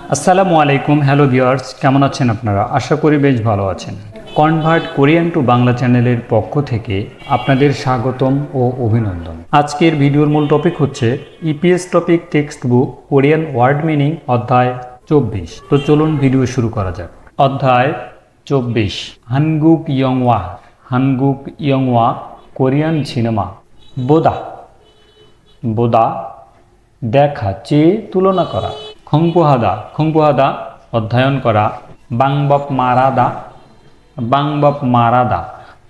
আসসালামু আলাইকুম, hello viewers, কেমন আছেন আপনারা? আশা করি বেশ ভালো আছেন। কনভার্ট কোরিয়ান টু বাংলা চ্যানেলের পক্ষ থেকে আপনাদের স্বাগতম ও অভিনন্দন। আজকের ভিডিওর মূল টপিক হচ্ছে EPS topic text book Korean word meaning অধ্যায় 24। তো চলুন ভিডিও শুরু করা যাক। অধ্যায় 24, হানগুক ইয়ংওয়া। হানগুক ইয়ংওয়া কোরিয়ান সিনেমা। বোদা বোদা দেখা, চেয়ে তুলনা করা। খংপুহাদা খংপুহাদা অধ্যয়ন করা। বাংবপ মারাদা বাংবপ মারাদা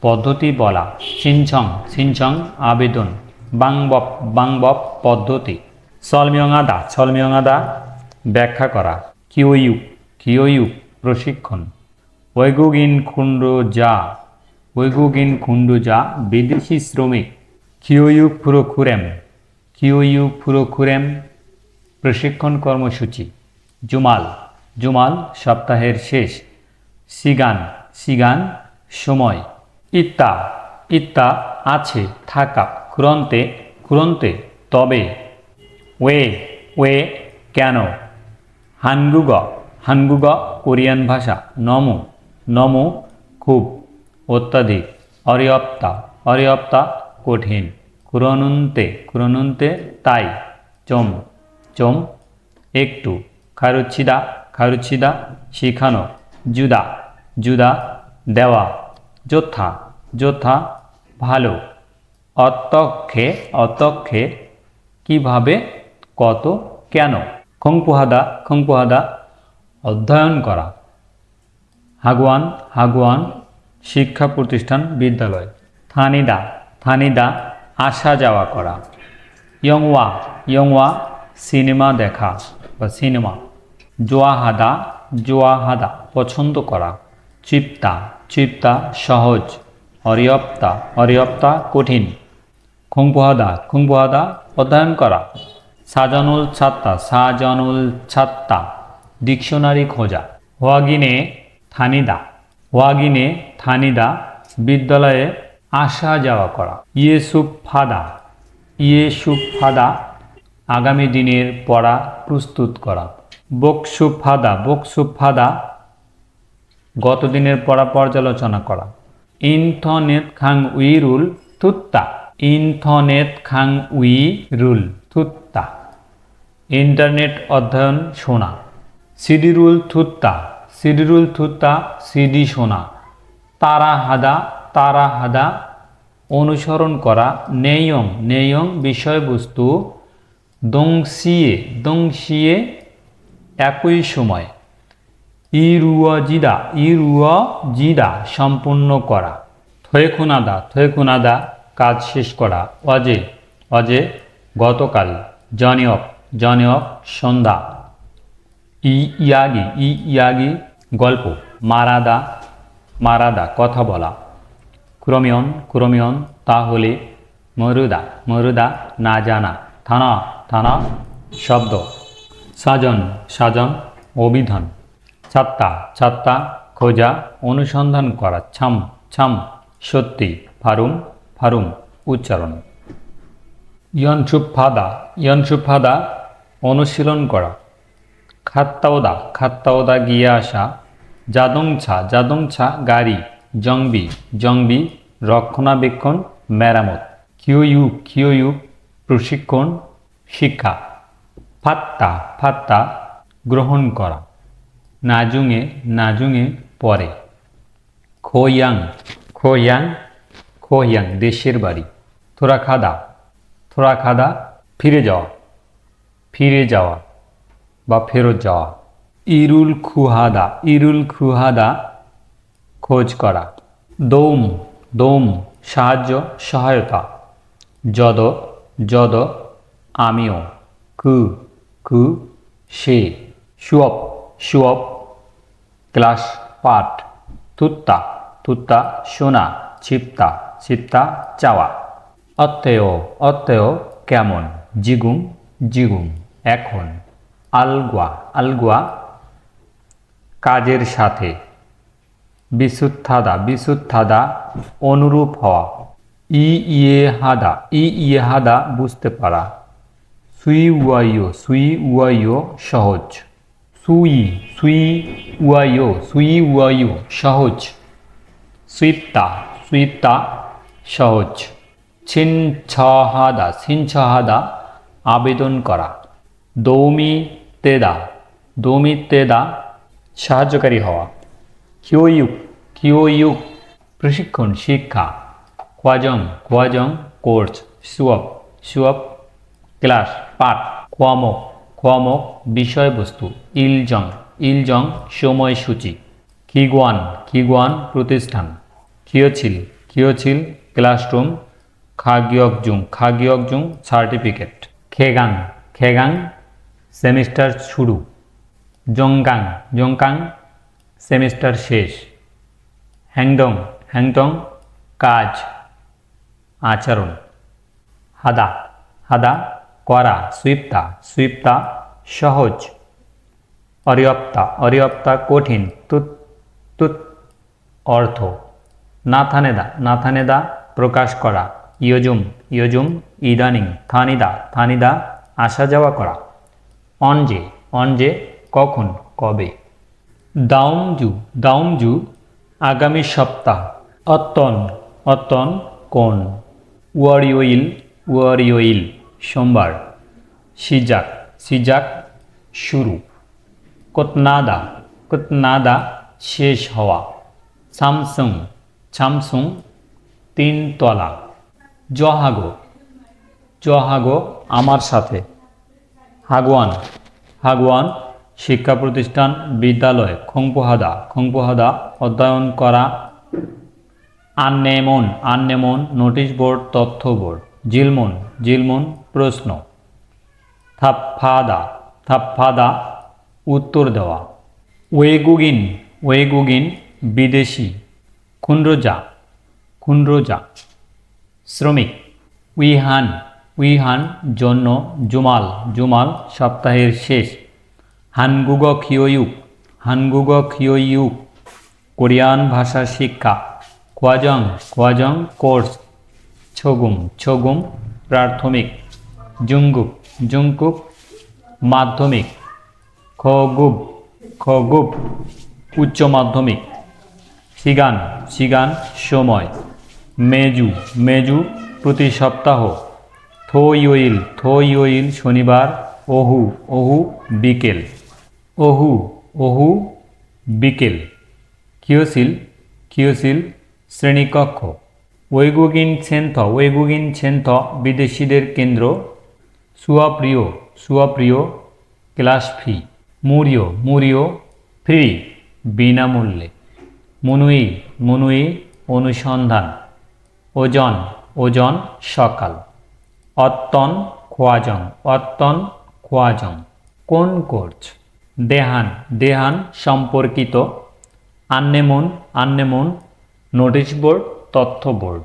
পদ্ধতি বলা। সিনছং সিনছং আবেদন। বাংবপ বাংবপ পদ্ধতি। সলমিয়ংআদা সলমিয়ংআদা ব্যাখ্যা করা। কিওয়ুক কিওয়ুক প্রশিক্ষণ। ওয়েগুগিন খুন্ডোজা ওয়েগুগিন খুন্ডোজা বিদেশি শ্রমিক। কিওয়ুক ফুরোখুরেম কিওয়ুক ফুরোখুরেম প্রশিক্ষণ কর্মসূচি। জুমাল জুমাল সপ্তাহের শেষ। সিগান সিগান সময়। ইত্তা ইত্তা আছে, থাকা। খুরন্তে খুরন্তে তবে। ওয়ে ওয়ে কেন। হানগুগ হানগুগ কোরিয়ান ভাষা। নমো নমো খুব, অত্যাধিক। অরিয়প্তা অরিয়প্তা কঠিন। কুরনুন্তে কুরনুন্তে তাই। চম চম একটু। খারুচ্ছিদা খারুচ্ছিদা শিখানো। জুদা জুদা দেওয়া। যোদ্ধা যোদ্ধা ভালো। অত্যক্ষে অত্যক্ষে কিভাবে, কত, কেন। খংপুহাদা খংপুহাদা অধ্যয়ন করা। হাগুয়ান হাগুয়ান শিক্ষা প্রতিষ্ঠান, বিদ্যালয়। থানিদা থানিদা আসা যাওয়া করা। ইয়ংওয়া ইয়ংওয়া সিনেমা দেখা বা সিনেমা। জোয়াহাদা জোয়াহাদা পছন্দ করা। চিপ্তা চিপ্তা সহজ। অরিয়প্তা অরিয়প্তা কঠিন। খংপুহাদা খংপুহাদা অধ্যয়ন করা। সাজানুল ছাত্তা সাজানুল ছাত্তা ডিকশনারি খোঁজা। হোয়াগিনে থানিদা হোয়াগিনে থানিদা বিদ্যালয়ে আসা যাওয়া করা। ইয়েসুফাদা ইয়েসুফাদা আগামী দিনের পড়া প্রস্তুত করা। বকসুফাদা বকসুফাদা গতদিনের পড়া পর্যালোচনা করা। ইনথনেত খাং উইরুল তুত্তা ইনথনেত খাং উইরুল তুত্তা ইন্টারনেট অধ্যয়ন শোনা। সিডিরুল থুত্তা সিডিরুল থুত্তা সিডি শোনা। তারাহাদা তারাহাদা অনুসরণ করা। নেয়ং নেয়ং বিষয়বস্তু। দংশিয়ে দংশিয়ে একই সময়। ইরুয়াজিদা ইরুয়াজিদা সম্পূর্ণ করা। থয়েখুনাদা থয়েখুনাদা কাজ শেষ করা। অজে অজে গতকাল। জনিয়ক জনিয়ক সন্ধ্যা। ইয়াগি ইয়াগি গল্প। মারাদা মারাদা কথা বলা। ক্রমিয়ন ক্রমিয়ন তাহলে। মরুদা মরুদা না জানা। থানা থানা শব্দ। সাজন সাজন অভিধান। ছাত্তা ছাত্তা খোঁজা, অনুসন্ধান করা। ছাম ছাম সত্যি। ফারুম ফারুম উচ্চারণ। ইয়নসুফাদা ইয়নসুফাদা অনুশীলন করা। খাত্তাওদা খাত্তাওদা গিয়ে আসা। জাদংছা জাদংছা গাড়ি। জংবি জংবি রক্ষণাবেক্ষণ, মেরামত। কিওয়ুক কিওয়ুক প্রশিক্ষণ, শিক্ষা। ফাত্তা ফাত্তা গ্রহণ করা। নাজুঙে নাজুঙে পরে। খোয়াং খোয়াং খোয়াং দেশের বাড়ি। থোরাখাদা থোরাখাদা ফিরে যাওয়া বা ফেরত যাওয়া। ইরুল খুহাদা ইরুল খুহাদা খোঁজ করা। দৌম দৌম সাহায্য, সহায়তা। যদ যদ আমিও। কু কু সে। সুয়প সুয়প ক্লাস পাঠ। তুত্তা তুত্তা শোনা। ছিপ্তা ছিপ্তা চাওয়া। অত্যয় অত্যয় কেমন। জিগুম জিগুম এখন। আলগুয়া আলগুয়া কাজের সাথে। বিশুদ্ধাদা বিশুদ্ধাদা অনুরূপ হওয়া। ইয়েহাদা বুঝতে পারা। সুই উয়াইও সহজ। সুই সুই উয়াইও সুই উয়াইও সহজ সুইপ্তা সুইপ্তা সহজ ছিনছহাদা আবেদন করা দৌমিতেদা সাহায্যকারী হওয়া কিওয়ুক প্রশিক্ষণ শিক্ষা কোয়াজং কোর্স সুয়প ক্লাস পাঠ খোয়ামক বিষয়বস্তু ইলজং সময়সূচি খিগুয়ান প্রতিষ্ঠান খিওছিল ক্লাসরুম খাগিয়কজুং সার্টিফিকেট খেগাং সেমিস্টার শুরু জংকাং সেমিস্টার শেষ হ্যাংডং কাজ আচরণ হাদা করা সুইপ্তা সহজ অরিয়প্তা কঠিন তুত অর্থ নাথানেদা প্রকাশ করা ইয়জুম ইদানিং থানিদা আসা যাওয়া করা অনজে কখন কবে দাউমজু আগামী সপ্তাহ অত্তন কোন ওয়ারিওইল সোমবার সিজাক শুরু কতনাদা শেষ হওয়া ছামসুং 3 তলা জহাগো আমার সাথে হাগুয়ান শিক্ষা প্রতিষ্ঠান বিদ্যালয় খংপুহাদা অধ্যয়ন করা আন্নেমন নোটিশ বোর্ড তথ্য বোর্ড জিলমন প্রশ্ন থাপ্পাদা উত্তর দেওয়া ওয়েগুগিন বিদেশি খুন্ড্রোজা শ্রমিক উইহান জন্য জুমাল সপ্তাহের শেষ হানগুগ খিওয়ুক কোরিয়ান ভাষা শিক্ষা কোয়াজং কোর্স ছগুম প্রাথমিক জুংকুক মাধ্যমিক খগুব উচ্চ মাধ্যমিক সিগান সময় মেজু প্রতি সপ্তাহ থোইওইল শনিবার ওহু বিকেল কিওসিল শ্রেণীকক্ষ ওয়েগুগিন সেন্থ বিদেশিদের কেন্দ্র সুয়াপ্রিয় ক্লাস ফি মুরিও ফ্রি বিনামূল্যে মুনুই অনুসন্ধান ওজন সকাল অত্তন খোয়াজং কোন কোর্স দেহান সম্পর্কিত আন্নেমন নোটিশ বোর্ড তথ্য বোর্ড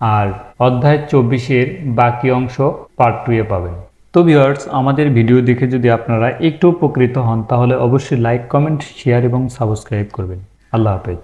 আর অধ্যায় 24-এর বাকি অংশ পার্ট 2-এ পাবেন। তো ভিউয়ার্স, আমাদের ভিডিও দেখে যদি আপনারা একটু উপকৃত হন তাহলে অবশ্যই লাইক কমেন্ট শেয়ার এবং সাবস্ক্রাইব করবেন। আল্লাহ হাফেজ।